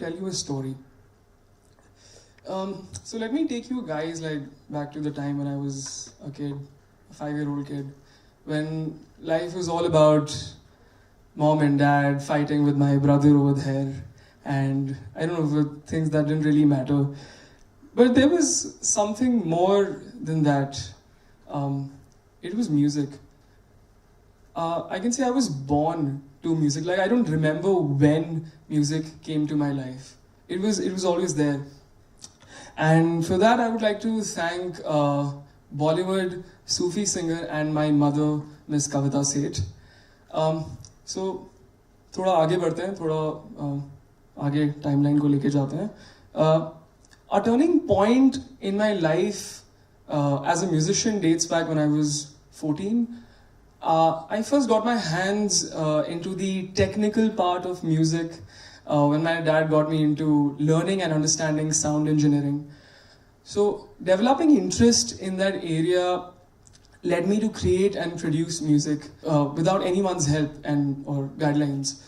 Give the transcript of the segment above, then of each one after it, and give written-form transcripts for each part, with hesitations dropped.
tell you a story. So let me take you guys like back to the time when I was a kid, a 5-year-old kid, when life was all about mom and dad fighting with my brother over there, and I don't know, things that didn't really matter. But there was something more than that. It was music. I can say I was born to music. Like, I don't remember when music came to my life. It was always there. And for that, I would like to thank Bollywood Sufi singer and my mother, Miss Kavita Seth. So, थोड़ा आगे बढ़ते हैं, थोड़ा आगे timeline को लेके जाते हैं. A turning point in my life as a musician dates back when I was 14. I first got my hands into the technical part of music when my dad got me into learning and understanding sound engineering. So developing interest in that area led me to create and produce music without anyone's help or guidelines.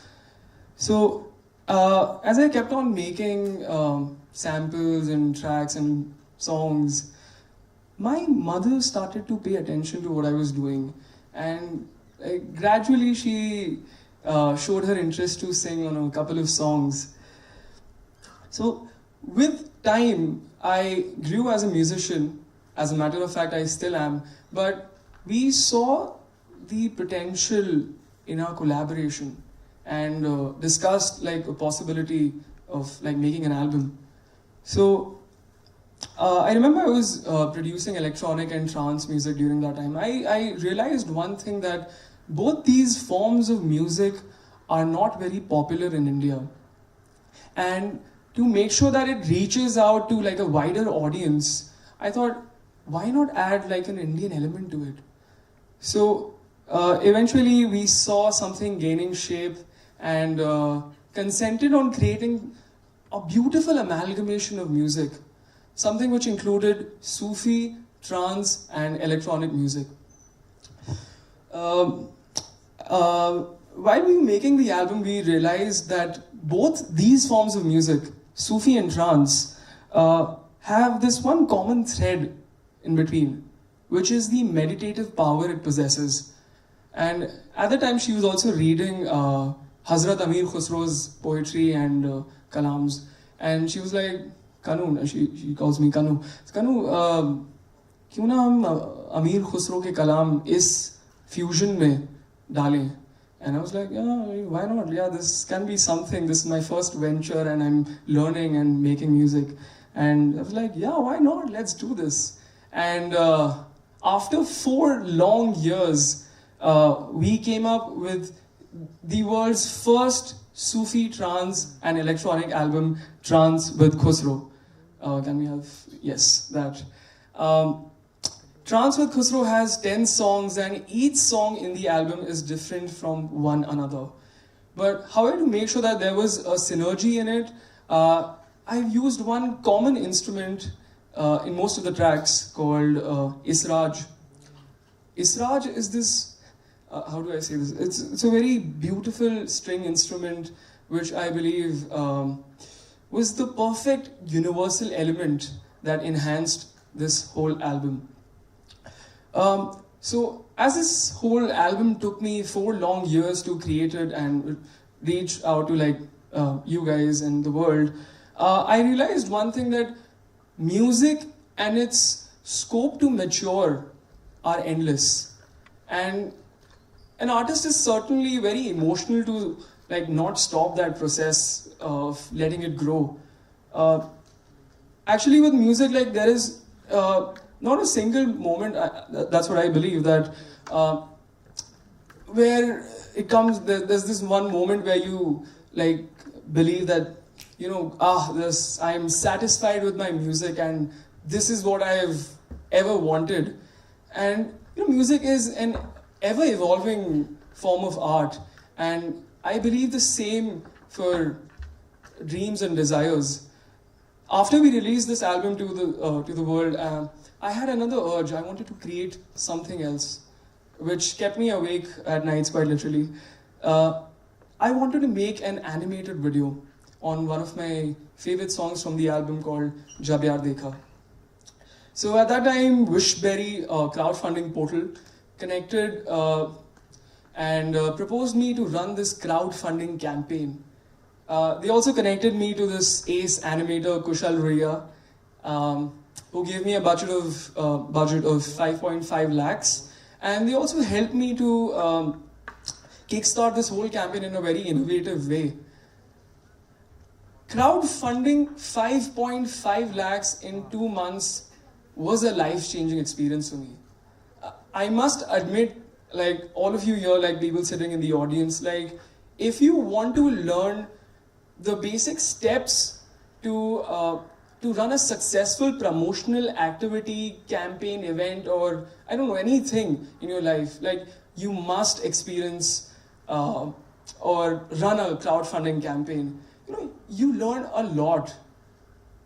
So as I kept on making samples and tracks and songs, my mother started to pay attention to what I was doing, and gradually she showed her interest to sing on a couple of songs. So with time, I grew as a musician. As a matter of fact, I still am. But we saw the potential in our collaboration and discussed like a possibility of like making an album. So I remember I was producing electronic and trance music during that time. I realized one thing, that both these forms of music are not very popular in India. And to make sure that it reaches out to like a wider audience, I thought, why not add like an Indian element to it? So eventually we saw something gaining shape and consented on creating a beautiful amalgamation of music. Something which included Sufi, trance, and electronic music. While we were making the album, we realized that both these forms of music, Sufi and trance, have this one common thread in between, which is the meditative power it possesses. And at the time, she was also reading Hazrat Amir Khusro's poetry and kalams, and she was like, Kanu, she calls me Kanu. Kanu, क्यों ना हम अमीर खुसरो के कलाम इस fusion में डालें? And I was like, yeah, why not? Yeah, this can be something. This is my first venture and I'm learning and making music. And I was like, yeah, why not? Let's do this. And after 4 long years, we came up with the world's first Sufi trance and electronic album, Trance with Khusro. Can we have, yes, that. Trance with Khusro has 10 songs, and each song in the album is different from one another. But however, to make sure that there was a synergy in it, I've used one common instrument in most of the tracks called Israj. Israj is this, how do I say this? It's a very beautiful string instrument which I believe was the perfect universal element that enhanced this whole album. So as this whole album took me 4 long years to create it and reach out to like you guys and the world, I realized one thing, that music and its scope to mature are endless. And an artist is certainly very emotional to like not stop that process of letting it grow. Actually with music, like there is not a single moment, that's what I believe, that where it comes, there's this one moment where you like believe that, you know, I'm satisfied with my music and this is what I've ever wanted. And you know, music is an ever evolving form of art, and I believe the same for dreams and desires. After we released this album to the world, I had another urge. I wanted to create something else, which kept me awake at nights quite literally. I wanted to make an animated video on one of my favorite songs from the album called Jab Yaar Dekha. So at that time, Wishberry, a crowdfunding portal, connected and proposed me to run this crowdfunding campaign. They also connected me to this ace animator, Kushal Ruya, who gave me a budget of 5.5 lakhs. And they also helped me to kickstart this whole campaign in a very innovative way. Crowdfunding 5.5 lakhs in 2 months was a life-changing experience for me. I must admit, like all of you here, like people sitting in the audience, like if you want to learn the basic steps to run a successful promotional activity, campaign, event, or I don't know, anything in your life, like you must experience or run a crowdfunding campaign. You know, you learn a lot.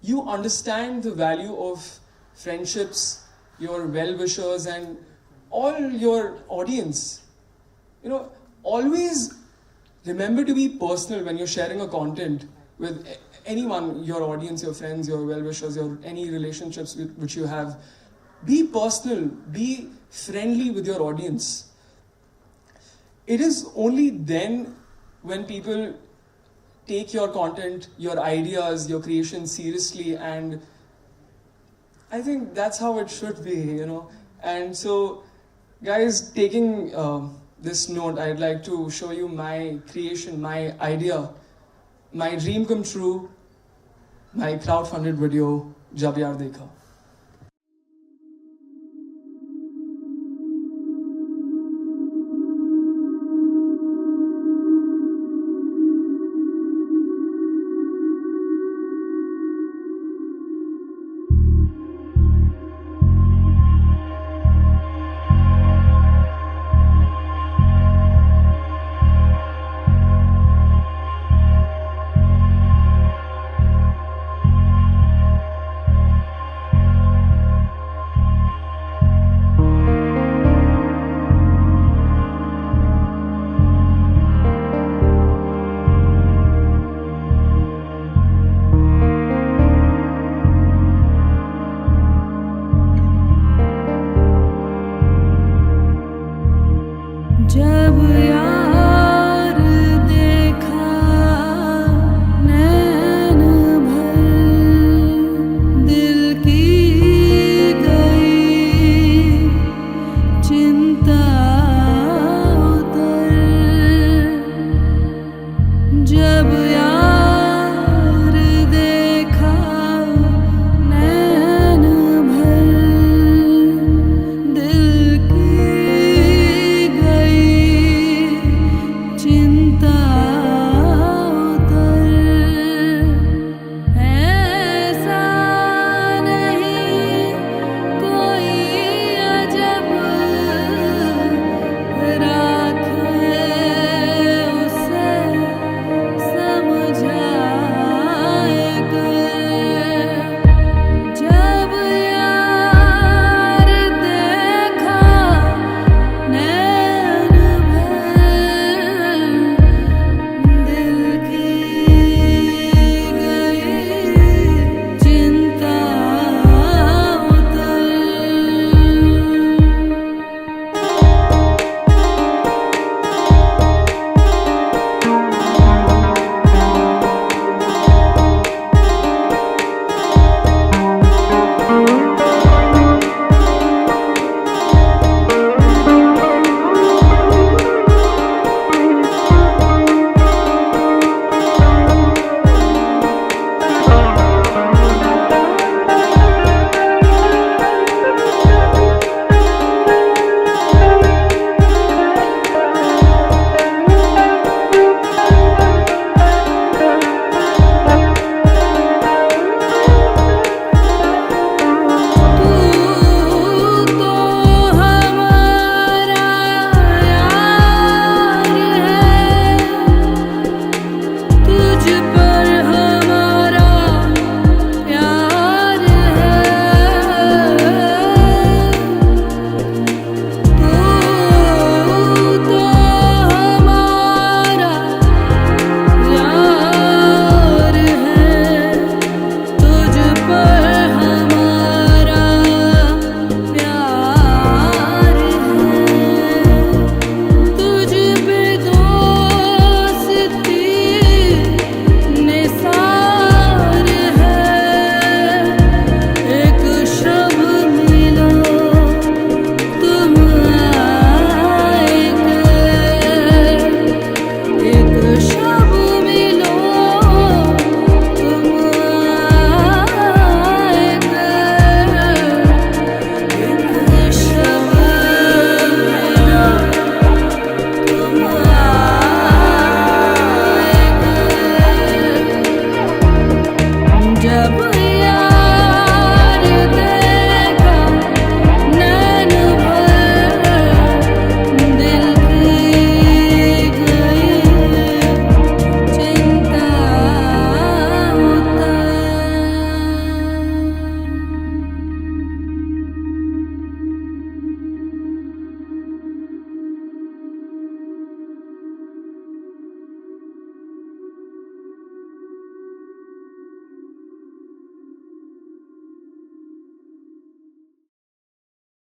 You understand the value of friendships, your well-wishers, and all your audience. You know, always remember to be personal when you're sharing a content with anyone, your audience, your friends, your well-wishers, your any relationships which you have. Be personal, be friendly with your audience. It is only then when people take your content, your ideas, your creation seriously, and I think that's how it should be, you know. And so, guys, taking this note, I'd like to show you my creation, my idea, my dream come true, my crowdfunded video, Jab Yaar Dekha.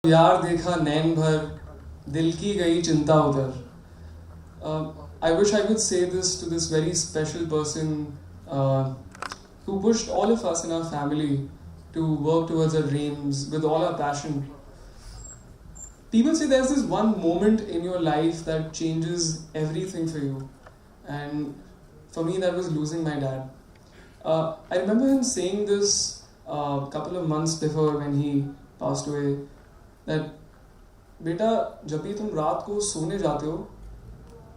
यार देखा नैन भर दिल की गई चिंता उधर. I wish I could say this to this very special person who pushed all of us in our family to work towards our dreams with all our passion. People say there's this one moment in your life that changes everything for you, and for me that was losing my dad. I remember him saying this a couple of months before when he passed away, that बेटा जब भी तुम रात को सोने जाते हो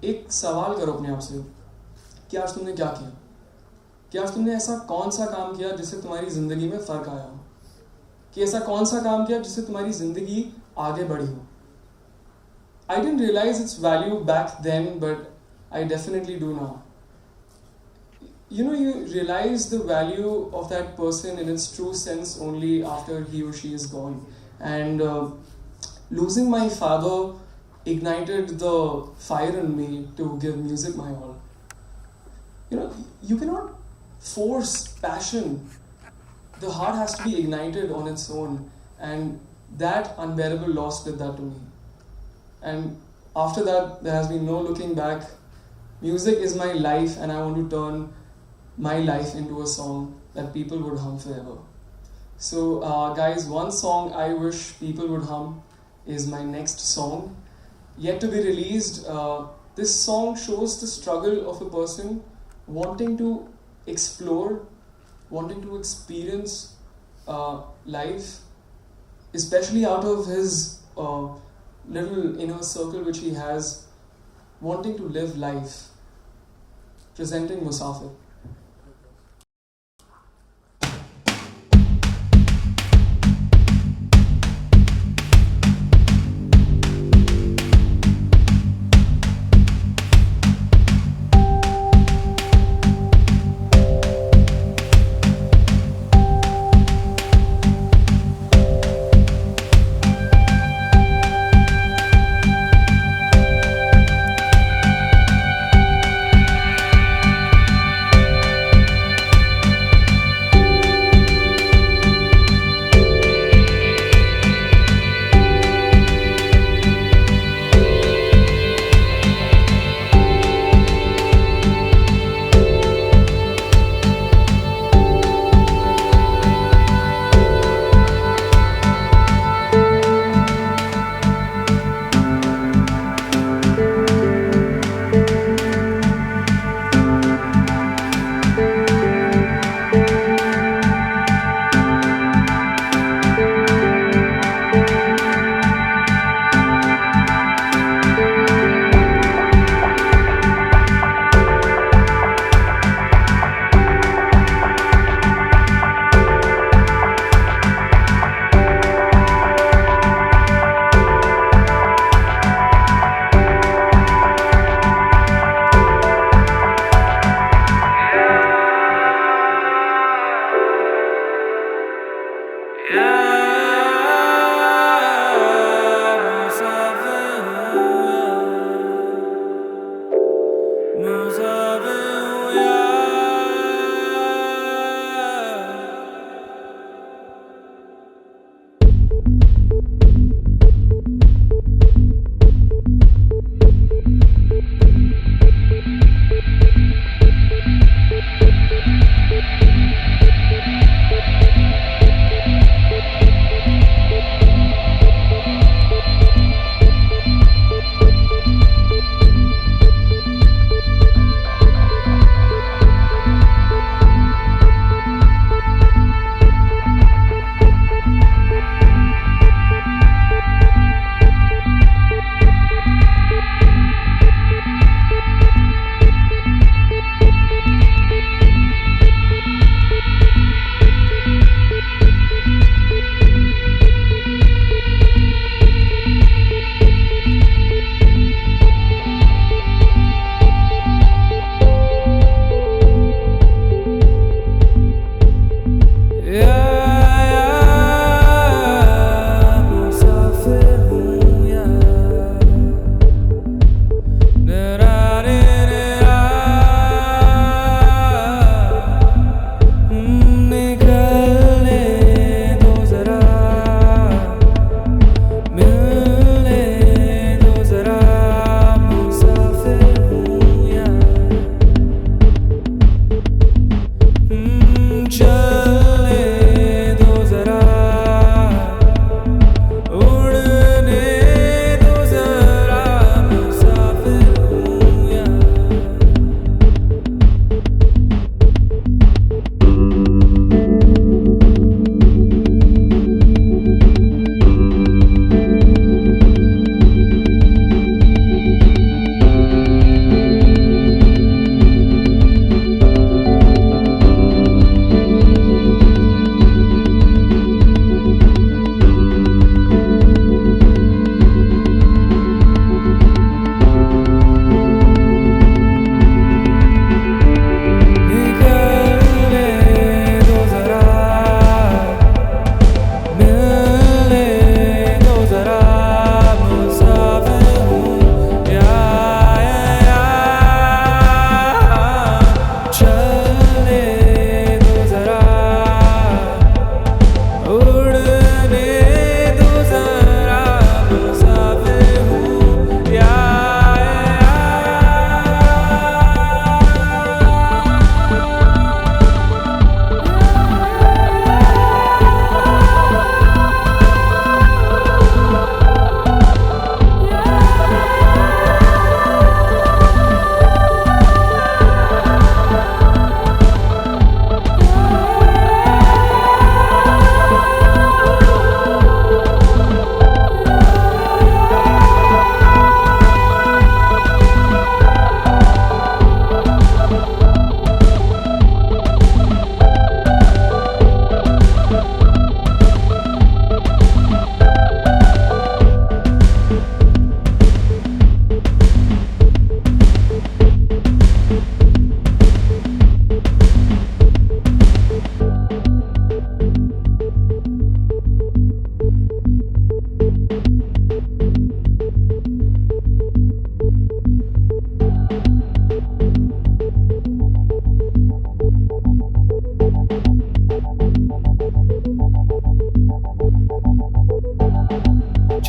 एक सवाल करो अपने आप से कि आज तुमने क्या किया, कि आज तुमने ऐसा कौन सा काम किया जिससे तुम्हारी ज़िंदगी में फ़र्क आया हो, कि ऐसा कौन सा काम किया जिससे तुम्हारी ज़िंदगी आगे बढ़ी हो. I didn't realize its value back then, but I definitely do now. You know, you realize the value of that person in its true sense only after he or she is gone. And losing my father ignited the fire in me to give music my all. You know, you cannot force passion. The heart has to be ignited on its own, and that unbearable loss did that to me. And after that, there has been no looking back. Music is my life, and I want to turn my life into a song that people would hum forever. So guys, one song I wish people would hum is my next song, yet to be released. This song shows the struggle of a person wanting to explore, wanting to experience life, especially out of his little inner circle which he has, wanting to live life, presenting Musafir.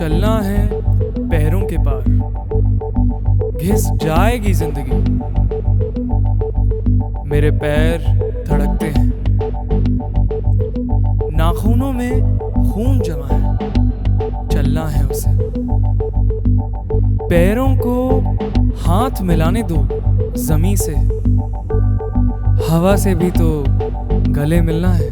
चलना है पैरों के पार, घिस जाएगी जिंदगी। मेरे पैर धड़कते हैं, नाखूनों में खून जमा है, चलना है उसे। पैरों को हाथ मिलाने दो जमी से, हवा से भी तो गले मिलना है।